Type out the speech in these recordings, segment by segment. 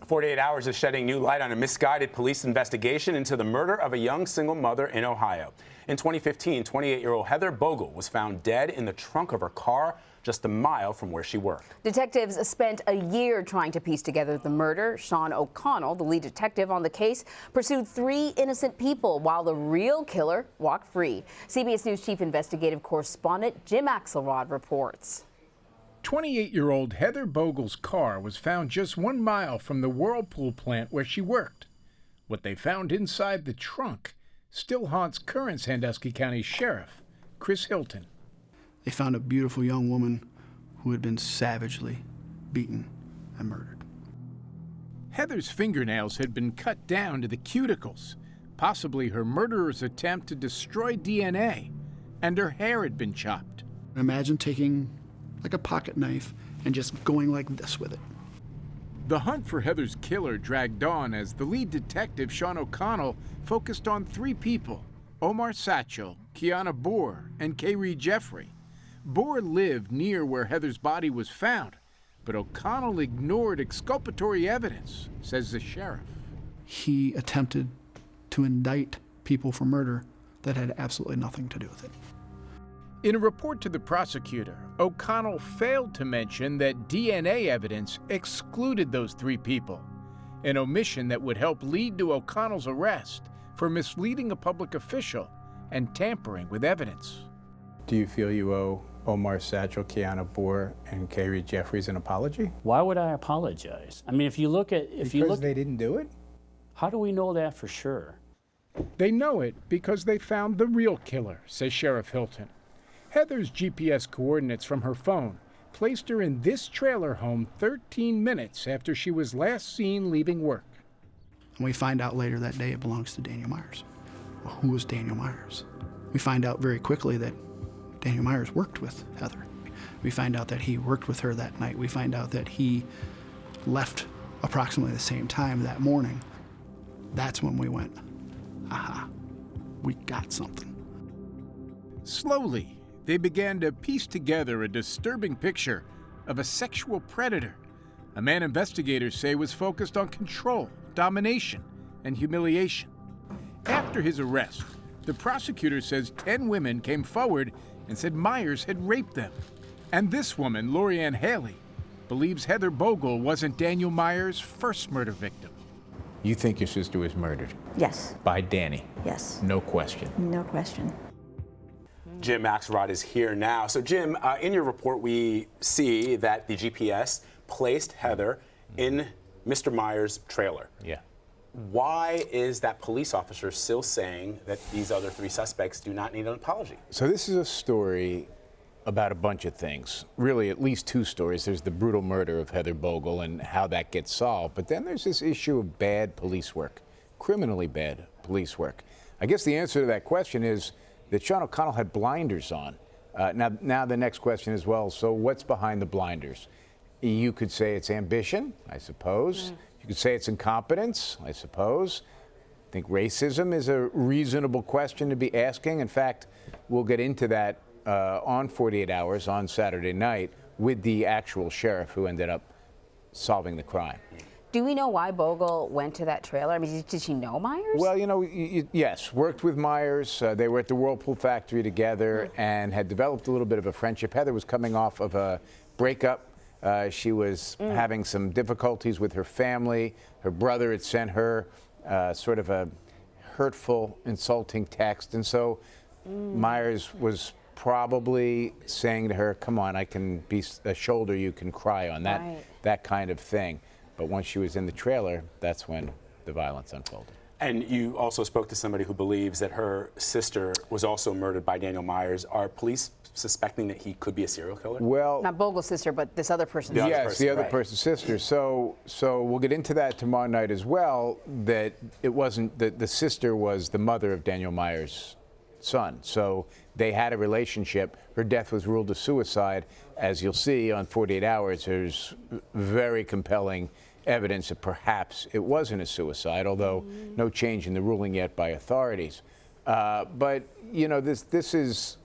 48 Hours is shedding new light on a misguided police investigation into the murder of a young single mother in Ohio. In 2015, 28-year-old Heather Bogle was found dead in the trunk of her car just a mile from where she worked. Detectives spent a year trying to piece together the murder. Sean O'Connell, the lead detective on the case, pursued 3 innocent people while the real killer walked free. CBS News chief investigative correspondent Jim Axelrod reports. 28-year-old Heather Bogle's car was found just 1 mile from the Whirlpool plant where she worked. What they found inside the trunk still haunts current Sandusky County Sheriff Chris Hilton. They found a beautiful young woman who had been savagely beaten and murdered. Heather's fingernails had been cut down to the cuticles, possibly her murderer's attempt to destroy DNA, and her hair had been chopped. Imagine taking like a pocket knife and just going like this with it. The hunt for Heather's killer dragged on as the lead detective, Sean O'Connell, focused on 3 people: Omar Satchel, Kiana Boer, and Kaylee Jeffrey. Boer lived near where Heather's body was found, but O'Connell ignored exculpatory evidence, says the sheriff. He attempted to indict people for murder that had absolutely nothing to do with it. In a report to the prosecutor, O'Connell failed to mention that DNA evidence excluded those 3 people, an omission that would help lead to O'Connell's arrest for misleading a public official and tampering with evidence. Do you feel you owe Omar Satchel, Kiana Boer, and Kaylee Jeffries an apology? Why would I apologize? I mean, if you look at... Because they didn't do it? How do we know that for sure? They know it because they found the real killer, says Sheriff Hilton. Heather's GPS coordinates from her phone placed her in this trailer home 13 minutes after she was last seen leaving work. And we find out later that day it belongs to Daniel Myers. Well, who was Daniel Myers? We find out very quickly that Daniel Myers worked with Heather. We find out that he worked with her that night. We find out that he left approximately the same time that morning. That's when we went, aha, we got something. Slowly, they began to piece together a disturbing picture of a sexual predator, a man investigators say was focused on control, domination, and humiliation. After his arrest, the prosecutor says 10 women came forward and said Myers had raped them. And this woman, Lorianne Haley, believes Heather Bogle wasn't Daniel Myers' first murder victim. You think your sister was murdered? Yes. By Danny? Yes. No question? No question. Jim Axelrod is here now. So, Jim, in your report, we see that the GPS placed Heather in Mr. Myers' trailer. Yeah. Why is that police officer still saying that these other 3 suspects do not need an apology? So this is a story about a bunch of things. Really, at least 2 stories. There's the brutal murder of Heather Bogle and how that gets solved. But then there's this issue of bad police work, criminally bad police work. I guess the answer to that question is that Sean O'Connell had blinders on. Now the next question is, well, so what's behind the blinders? You could say it's ambition, I suppose. You could say it's incompetence, I suppose. I think racism is a reasonable question to be asking. In fact, we'll get into that on 48 Hours on Saturday night with the actual sheriff who ended up solving the crime. Do we know why Bogle went to that trailer? I mean, did she know Myers? Well, you know, yes, worked with Myers. They were at the Whirlpool factory together and had developed a little bit of a friendship. Heather was coming off of a breakup. She was having some difficulties with her family. Her brother had sent her sort of a hurtful, insulting text. And so Myers was probably saying to her, come on, I can be a shoulder you can cry on, that kind of thing. But once she was in the trailer, that's when the violence unfolded. And you also spoke to somebody who believes that her sister was also murdered by Daniel Myers. Are police suspecting that he could be a serial killer? Well, not Bogle's sister, but this other person's sister. Yes, the other person's sister. So we'll get into that tomorrow night as well, that it wasn't, that the sister was the mother of Daniel Myers' son. So they had a relationship. Her death was ruled a suicide. As you'll see on 48 Hours, there's very compelling evidence that perhaps it wasn't a suicide, although no change in the ruling yet by authorities. But, you know, this is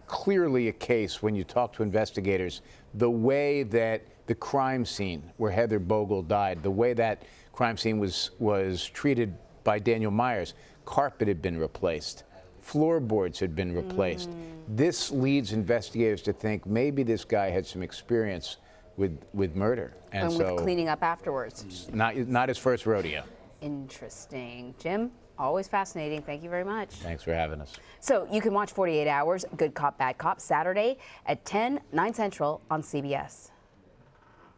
clearly a case, when you talk to investigators, the way that the crime scene where Heather Bogle died, the way that crime scene was treated by Daniel Myers. Carpet had been replaced. Floorboards had been replaced. This leads investigators to think maybe this guy had some experience with murder. And so with cleaning up afterwards. not his first rodeo. Interesting. Jim, always fascinating. Thank you very much. Thanks for having us. So you can watch 48 Hours, Good Cop, Bad Cop, Saturday at 10, 9 Central on CBS.